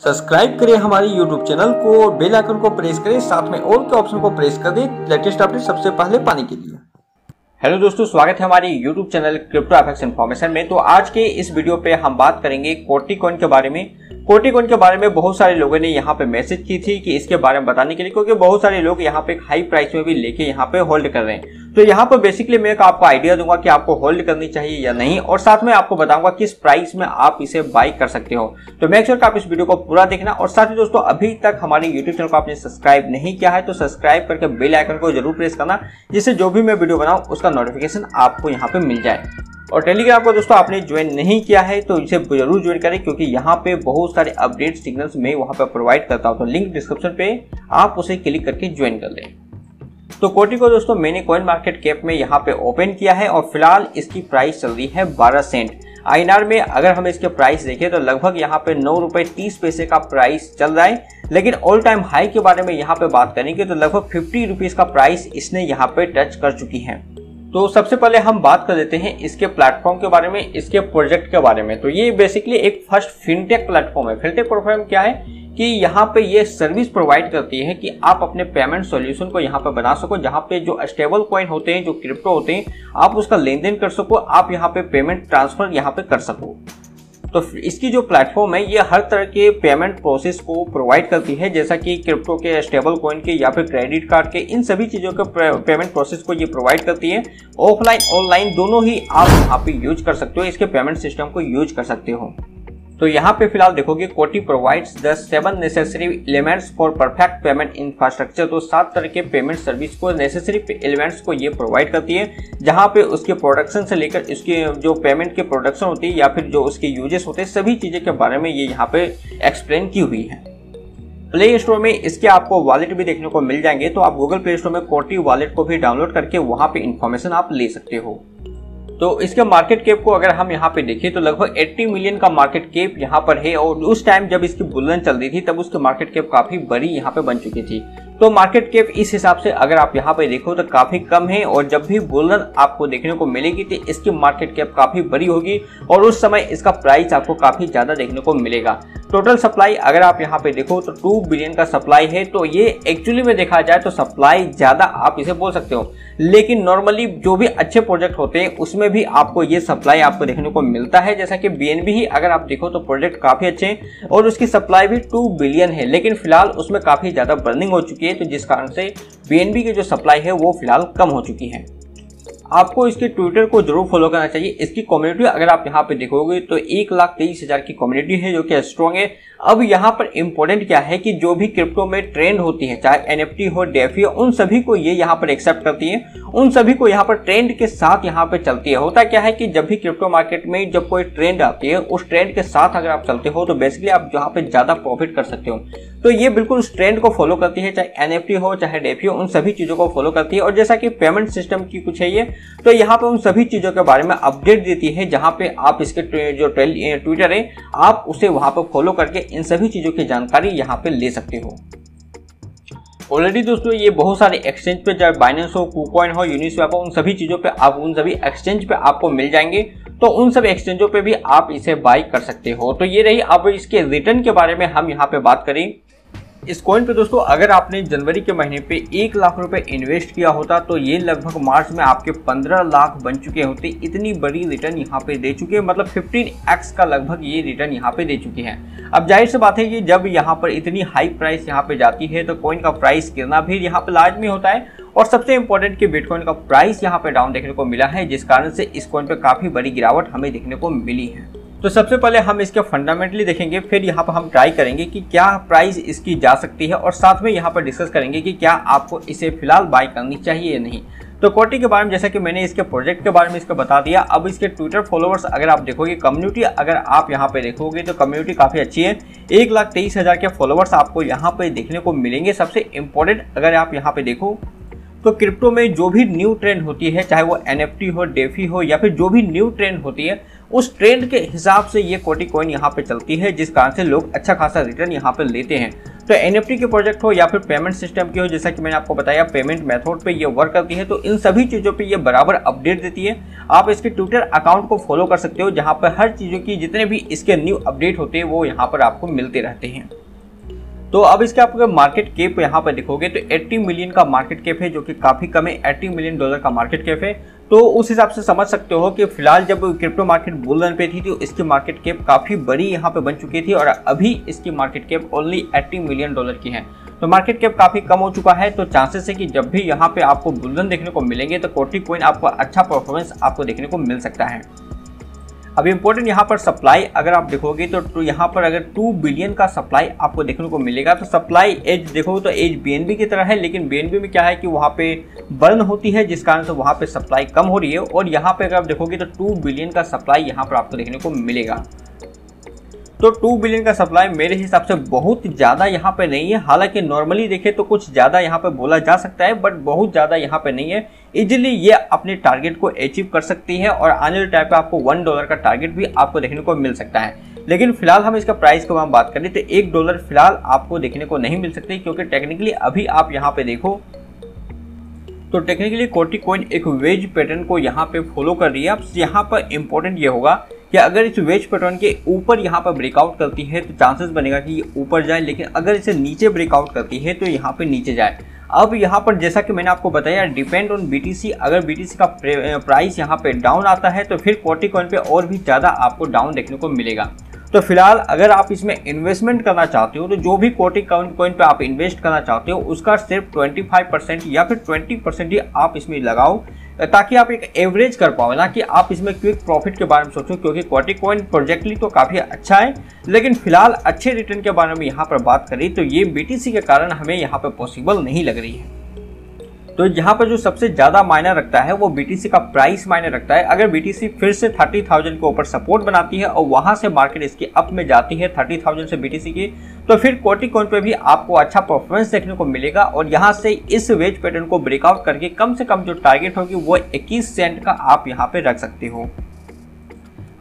Subscribe करें हमारे YouTube channel को और बेल आइकन को प्रेस करें, साथ में ऑल के ऑप्शन को प्रेस कर दें लेटेस्ट अपडेट सबसे पहले पाने के लिए। हेलो दोस्तों, स्वागत है हमारे YouTube channel crypto FX information में। तो आज के इस वीडियो पे हम बात करेंगे कोटी कॉइन के बारे में। कोटी कॉइन के बारे में बहुत सारे लोगों ने यहाँ पे मैसेज की थी कि इसके बारे में बताने के लिए, क्योंकि बहुत सारे लोग यहाँ पे हाई प्राइस में भी लेके यहाँ पे होल्ड कर रहे हैं। तो यहाँ पर बेसिकली मैं आपको आइडिया दूंगा कि आपको होल्ड करनी चाहिए या नहीं, और साथ में आपको बताऊंगा किस प्राइस में आप इसे बाई कर सकते हो। तो मेक श्योर कि आप इस वीडियो को पूरा देखना। और साथ ही दोस्तों, अभी तक हमारे यूट्यूब चैनल को आपने सब्सक्राइब नहीं किया है तो सब्सक्राइब करके बेल आइकन को जरूर प्रेस करना, जिससे जो भी मैं वीडियो बनाऊं उसका नोटिफिकेशन आपको यहाँ पे मिल जाए। और टेलीग्राम को दोस्तों आपने ज्वाइन नहीं किया है तो इसे जरूर ज्वाइन करें, क्योंकि यहाँ पे बहुत सारे अपडेट सिग्नल्स मैं वहाँ पे प्रोवाइड करता हूँ। तो लिंक डिस्क्रिप्शन पे आप उसे क्लिक करके ज्वाइन कर लें। तो कोटी को दोस्तों मैंने कॉइन मार्केट कैप में यहाँ पे ओपन किया है और फिलहाल इसकी प्राइस चल रही है 12 सेंट। INR में अगर हम इसके प्राइस देखें तो लगभग यहाँ पे 9 रुपए 30 पैसे का प्राइस चल रहा है। लेकिन ऑल टाइम हाई के बारे में यहाँ पे बात करेंगे तो लगभग 50 रुपीज का प्राइस इसने यहाँ पे टच कर चुकी है। तो सबसे पहले हम बात कर लेते हैं इसके प्लेटफॉर्म के बारे में, इसके प्रोजेक्ट के बारे में। तो ये बेसिकली एक फर्स्ट फिनटेक प्लेटफॉर्म है। फिनटेक प्लेटफॉर्म क्या है कि यहाँ पे ये सर्विस प्रोवाइड करती है कि आप अपने पेमेंट सॉल्यूशन को यहाँ पे बना सको, जहाँ पे जो स्टेबल कॉइन होते हैं, जो क्रिप्टो होते हैं, आप उसका लेन देन कर सको, आप यहाँ पे पेमेंट ट्रांसफर यहाँ पे कर सको। तो इसकी जो प्लेटफॉर्म है ये हर तरह के पेमेंट प्रोसेस को प्रोवाइड करती है, जैसा कि क्रिप्टो के, स्टेबल कॉइन के या फिर क्रेडिट कार्ड के, इन सभी चीज़ों के पेमेंट प्रोसेस को ये प्रोवाइड करती है। ऑफलाइन ऑनलाइन दोनों ही आप यहाँ पे यूज कर सकते हो, इसके पेमेंट सिस्टम को यूज कर सकते हो। तो यहाँ पे फिलहाल देखोगे कोटी provides the 7 necessary elements for perfect payment infrastructure. तो 7 तरह के पेमेंट सर्विस को, नेसेसरी एलिमेंट्स को ये प्रोवाइड करती है, जहाँ पे उसके प्रोडक्शन से लेकर उसके जो पेमेंट के प्रोडक्शन होती है या फिर जो उसके यूजेस होते हैं, सभी चीज़ें के बारे में ये यहाँ पे एक्सप्लेन की हुई है। प्ले स्टोर में इसके आपको वॉलेट भी देखने को मिल जाएंगे, तो आप गूगल प्ले स्टोर में कोटी वॉलेट को भी डाउनलोड करके वहाँ पे इंफॉर्मेशन आप ले सकते हो। तो इसके मार्केट कैप को अगर हम यहाँ पे देखें तो लगभग 80 मिलियन का मार्केट कैप यहाँ पर है, और उस टाइम जब इसकी बुलन चल रही थी तब उसकी मार्केट कैप काफी बड़ी यहाँ पे बन चुकी थी। तो मार्केट कैप इस हिसाब से अगर आप यहाँ पे देखो तो काफी कम है, और जब भी बुलन आपको देखने को मिलेगी तो इसकी मार्केट कैप काफी बड़ी होगी और उस समय इसका प्राइस आपको काफी ज्यादा देखने को मिलेगा। टोटल सप्लाई अगर आप यहाँ पे देखो तो 2 बिलियन का सप्लाई है। तो ये एक्चुअली में देखा जाए तो सप्लाई ज्यादा आप इसे बोल सकते हो, लेकिन नॉर्मली जो भी अच्छे प्रोजेक्ट होते हैं उसमें भी आपको ये सप्लाई आपको देखने को मिलता है। जैसा कि BNB ही अगर आप देखो तो प्रोजेक्ट काफी अच्छे हैं और उसकी सप्लाई भी 2 बिलियन है, लेकिन फिलहाल उसमें काफी ज्यादा बर्निंग हो चुकी है, तो जिस कारण से BNB की जो सप्लाई है वो फिलहाल कम हो चुकी है। आपको इसके ट्विटर को जरूर फॉलो करना चाहिए। इसकी कम्युनिटी अगर आप यहाँ पे देखोगे तो 1,23,000 की कम्युनिटी है, जो कि स्ट्रॉन्ग है। अब यहाँ पर इंपॉर्टेंट क्या है कि जो भी क्रिप्टो में ट्रेंड होती है, चाहे NFT हो, डेफी हो, उन सभी को ये यहाँ पर एक्सेप्ट करती है, उन सभी को यहाँ पर ट्रेंड के साथ यहाँ पे चलती है। होता क्या है कि जब भी क्रिप्टो मार्केट में जब कोई ट्रेंड आती है, उस ट्रेंड के साथ अगर आप चलते हो तो बेसिकली आप यहाँ पे ज्यादा प्रॉफिट कर सकते हो। तो ये बिल्कुल उस ट्रेंड को फॉलो करती है, चाहे NFT हो चाहे डेफी हो, उन सभी चीजों को फॉलो करती है। और जैसा कि पेमेंट सिस्टम की कुछ है ये, तो यहाँ पे उन सभी चीजों के बारे में अपडेट देती है, जहाँ पे आप इसके जो ट्विटर है आप उसे वहां पर फॉलो करके इन सभी चीजों की जानकारी यहाँ पे ले सकते हो। ऑलरेडी दोस्तों ये बहुत सारे एक्सचेंज पे, चाहे बाइनेंस हो, KuCoin हो, यूनिस्वैप हो, उन सभी चीजों पे आप उन सभी एक्सचेंज पे आपको मिल जाएंगे। तो उन सब एक्सचेंजों पे भी आप इसे बाई कर सकते हो। तो ये रही। अब इसके रिटर्न के बारे में हम यहाँ पे बात करें। इस कॉइन पे दोस्तों अगर आपने जनवरी के महीने पे 1 लाख रुपए इन्वेस्ट किया होता तो ये लगभग मार्च में आपके 15 लाख बन चुके होते। इतनी बड़ी रिटर्न यहाँ पे दे चुके हैं, मतलब 15x का लगभग ये रिटर्न यहाँ पे दे चुकी है। अब जाहिर सी बात है कि जब यहाँ पर इतनी हाई प्राइस यहाँ पे जाती है तो कॉइन का प्राइस गिरना भी यहाँ पे लाजमी होता है। और सबसे इंपॉर्टेंट कि बिटकॉइन का प्राइस यहाँ पे डाउन देखने को मिला है, जिस कारण से इस कॉइन पे काफी बड़ी गिरावट हमें देखने को मिली है। तो सबसे पहले हम इसके फंडामेंटली देखेंगे, फिर यहाँ पर हम ट्राई करेंगे कि क्या प्राइस इसकी जा सकती है, और साथ में यहाँ पर डिस्कस करेंगे कि क्या आपको इसे फिलहाल बाय करनी चाहिए या नहीं। तो कोटी के बारे में जैसा कि मैंने इसके प्रोजेक्ट के बारे में इसको बता दिया। अब इसके ट्विटर फॉलोअर्स अगर आप देखोगे, कम्युनिटी अगर आप यहाँ पे देखोगे तो कम्युनिटी काफ़ी अच्छी है। 1,23,000 के फॉलोअर्स आपको यहाँ पे देखने को मिलेंगे। सबसे इम्पोर्टेंट अगर आप यहाँ पे देखो तो क्रिप्टो में जो भी न्यू ट्रेंड होती है, चाहे वो NFT हो, डेफी हो, या फिर जो भी न्यू ट्रेंड होती है, उस ट्रेंड के हिसाब से ये कोटी कॉइन यहाँ पे चलती है, जिस कारण से लोग अच्छा खासा रिटर्न यहाँ पे लेते हैं। तो NFT के प्रोजेक्ट हो या फिर पेमेंट सिस्टम की हो, जैसा कि मैंने आपको बताया पेमेंट मेथड पे ये वर्क करती है, तो इन सभी चीज़ों पे ये बराबर अपडेट देती है। आप इसके ट्विटर अकाउंट को फॉलो कर सकते हो, जहाँ पर हर चीज़ों की जितने भी इसके न्यू अपडेट होते हैं वो यहाँ पर आपको मिलते रहते हैं। तो अब इसके आप मार्केट कैप यहाँ पर देखोगे तो 80 मिलियन का मार्केट कैप है, जो कि काफ़ी कम है। $80 मिलियन का मार्केट कैप है। तो उस हिसाब से समझ सकते हो कि फिलहाल जब क्रिप्टो मार्केट बुल रन पे थी तो इसकी मार्केट कैप काफ़ी बड़ी यहाँ पे बन चुकी थी, और अभी इसकी मार्केट कैप ओनली $80 मिलियन की है। तो मार्केट कैप काफ़ी कम हो चुका है। तो चांसेस है कि जब भी यहाँ पे आपको बुल रन देखने को मिलेंगे तो कोटी कॉइन आपको अच्छा परफॉर्मेंस आपको देखने को मिल सकता है। अब इम्पोर्टेंट यहाँ पर सप्लाई अगर आप देखोगे तो यहाँ पर अगर 2 बिलियन का सप्लाई आपको देखने को मिलेगा। तो सप्लाई एज देखोगे तो एज BNB की तरह है, लेकिन BNB में क्या है कि वहाँ पे बर्न होती है, जिस कारण से वहाँ पे सप्लाई कम हो रही है। और यहाँ पे अगर आप देखोगे तो 2 बिलियन का सप्लाई यहाँ पर आपको देखने को मिलेगा। तो 2 बिलियन का सप्लाई मेरे हिसाब से बहुत ज़्यादा यहाँ पे नहीं है। हालांकि नॉर्मली देखें तो कुछ ज़्यादा यहाँ पे बोला जा सकता है, बट बहुत ज़्यादा यहाँ पे नहीं है। इजीली ये अपने टारगेट को अचीव कर सकती है, और आने वाले टाइम पे आपको $1 का टारगेट भी आपको देखने को मिल सकता है। लेकिन फिलहाल हम इसका प्राइस को हम बात करें तो $1 फिलहाल आपको देखने को नहीं मिल सकती, क्योंकि टेक्निकली अभी आप यहाँ पे देखो तो टेक्निकली कोटी कॉइन एक वेज पैटर्न को यहाँ पे फॉलो कर रही है। अब यहाँ पर इंपॉर्टेंट ये होगा कि अगर इस वेज पैटर्न के ऊपर यहाँ पर ब्रेकआउट करती है तो चांसेस बनेगा कि ये ऊपर जाए, लेकिन अगर इसे नीचे ब्रेकआउट करती है तो यहाँ पे नीचे जाए। अब यहाँ पर जैसा कि मैंने आपको बताया डिपेंड ऑन BTC, अगर BTC का प्राइस यहाँ पे डाउन आता है तो फिर कोटी कॉइन पे और भी ज़्यादा आपको डाउन देखने को मिलेगा। तो फिलहाल अगर आप इसमें इन्वेस्टमेंट करना चाहते हो तो जो भी कोटी कॉइन पे आप इन्वेस्ट करना चाहते हो उसका सिर्फ 25% या फिर 20% ही आप इसमें लगाओ, ताकि आप एक एवरेज कर पाओ, ना कि आप इसमें क्विक प्रॉफिट के बारे में सोचो। क्योंकि कोटी कॉइन प्रोजेक्टली तो काफ़ी अच्छा है, लेकिन फिलहाल अच्छे रिटर्न के बारे में यहाँ पर बात करें तो ये BTC के कारण हमें यहाँ पर पॉसिबल नहीं लग रही है। तो यहाँ पर जो सबसे ज़्यादा मायने रखता है वो BTC का प्राइस मायने रखता है। अगर BTC फिर से 30,000 के ऊपर सपोर्ट बनाती है और वहाँ से मार्केट इसकी अप में जाती है 30,000 से BTC की, तो फिर कोटी कॉइन पे भी आपको अच्छा परफॉर्मेंस देखने को मिलेगा। और यहाँ से इस वेज पैटर्न को ब्रेकआउट करके कम से कम जो टारगेट होगी वो 21 सेंट का आप यहाँ पे रख सकते हो।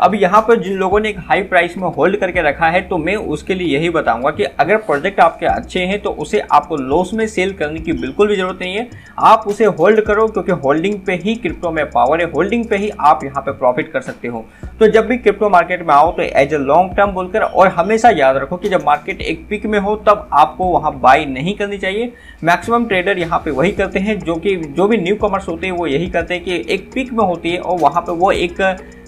अब यहाँ पर जिन लोगों ने एक हाई प्राइस में होल्ड करके रखा है तो मैं उसके लिए यही बताऊंगा कि अगर प्रोजेक्ट आपके अच्छे हैं तो उसे आपको लॉस में सेल करने की बिल्कुल भी जरूरत नहीं है। आप उसे होल्ड करो, क्योंकि होल्डिंग पे ही क्रिप्टो में पावर है, होल्डिंग पे ही आप यहाँ पे प्रॉफिट कर सकते हो। तो जब भी क्रिप्टो मार्केट में आओ तो एज ए लॉन्ग टर्म बोलकर, और हमेशा याद रखो कि जब मार्केट एक पीक में हो तब आपको वहाँ बाई नहीं करनी चाहिए। मैक्सिमम ट्रेडर यहाँ पे वही करते हैं, जो भी न्यू कमर्स होते हैं वो यही करते हैं कि एक पीक में होती है और वहाँ पे वो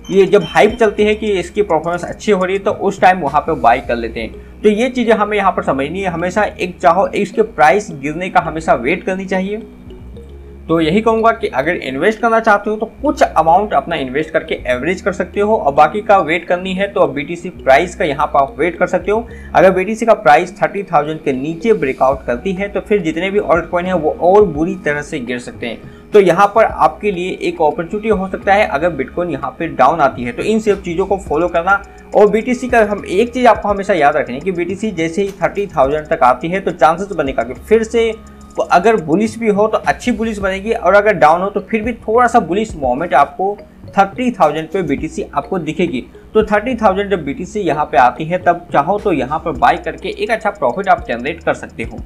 ये जब हाइप चलती है कि इसकी परफॉर्मेंस अच्छी हो रही है तो उस टाइम वहाँ पे बाई कर लेते हैं। तो ये चीज़ें हमें यहाँ पर समझनी है। हमेशा इसके प्राइस गिरने का हमेशा वेट करनी चाहिए। तो यही कहूँगा कि अगर इन्वेस्ट करना चाहते हो तो कुछ अमाउंट अपना इन्वेस्ट करके एवरेज कर सकते हो, और बाकी का वेट करनी है तो BTC प्राइस का यहाँ पर आप वेट कर सकते हो। अगर BTC का प्राइस 30,000 के नीचे ब्रेकआउट करती है तो फिर जितने भी ऑल्ट कॉइन है वो और बुरी तरह से गिर सकते हैं। तो यहाँ पर आपके लिए एक अपॉर्चुनिटी हो सकता है अगर बिटकॉइन यहाँ पे डाउन आती है। तो इन सब चीज़ों को फॉलो करना। और BTC का हम एक चीज़ आपको हमेशा याद रखनी है कि BTC जैसे ही 30,000 तक आती है तो चांसेस बनेगा कि फिर से अगर बुलिश भी हो तो अच्छी बुलिश बनेगी, और अगर डाउन हो तो फिर भी थोड़ा सा बुलिश मोमेंट आपको 30,000 पे BTC आपको दिखेगी। तो 30,000 जब BTC यहाँ पे आती है तब चाहो तो यहाँ पर बाय करके एक अच्छा प्रॉफिट आप जनरेट कर सकते हो।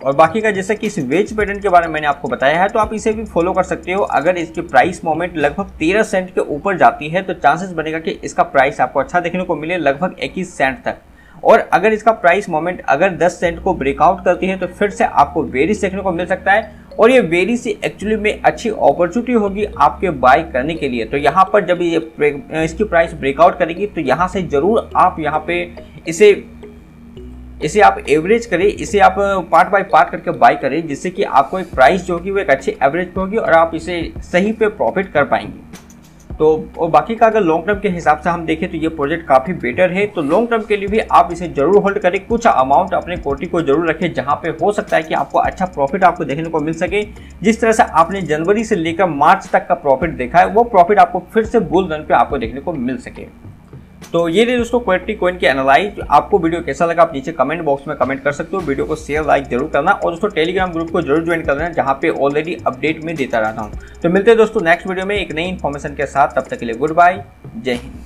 और बाकी का जैसे कि इस वेज पैटर्न के बारे में मैंने आपको बताया है तो आप इसे भी फॉलो कर सकते हो। अगर इसकी प्राइस मोमेंट लगभग 13 सेंट के ऊपर जाती है तो चांसेस बनेगा कि इसका प्राइस आपको अच्छा देखने को मिले लगभग 21 सेंट तक। और अगर इसका प्राइस मोमेंट अगर 10 सेंट को ब्रेकआउट करती है तो फिर से आपको वेरिस देखने को मिल सकता है, और ये वेरिस एक्चुअली में अच्छी अपॉर्चुनिटी होगी आपके बाय करने के लिए। तो यहाँ पर जब ये इसकी प्राइस ब्रेकआउट करेगी तो यहाँ से जरूर आप यहाँ पे इसे आप एवरेज करें, इसे आप पार्ट बाय पार्ट करके बाय करें, जिससे कि आपको एक प्राइस जो होगी वो एक अच्छी एवरेज पे होगी और आप इसे सही पे प्रॉफिट कर पाएंगे। तो और बाकी का अगर लॉन्ग टर्म के हिसाब से हम देखें तो ये प्रोजेक्ट काफ़ी बेटर है। तो लॉन्ग टर्म के लिए भी आप इसे जरूर होल्ड करें, कुछ अमाउंट अपने कोटी को जरूर रखें जहाँ पे हो सकता है कि आपको अच्छा प्रॉफिट आपको देखने को मिल सके। जिस तरह से आपने जनवरी से लेकर मार्च तक का प्रॉफिट देखा है वो प्रॉफिट आपको फिर से बुल रन पे आपको देखने को मिल सके। तो ये रही दोस्तों कोटी कॉइन की एनालाइज। आपको वीडियो कैसा लगा आप नीचे कमेंट बॉक्स में कमेंट कर सकते हो। वीडियो को शेयर लाइक जरूर करना, और दोस्तों टेलीग्राम ग्रुप को जरूर ज्वाइन करना जहाँ पे ऑलरेडी अपडेट में देता रहता हूँ। तो मिलते हैं दोस्तों नेक्स्ट वीडियो में एक नई इन्फॉर्मेशन के साथ। तब तक के लिए गुड बाय, जय हिंद।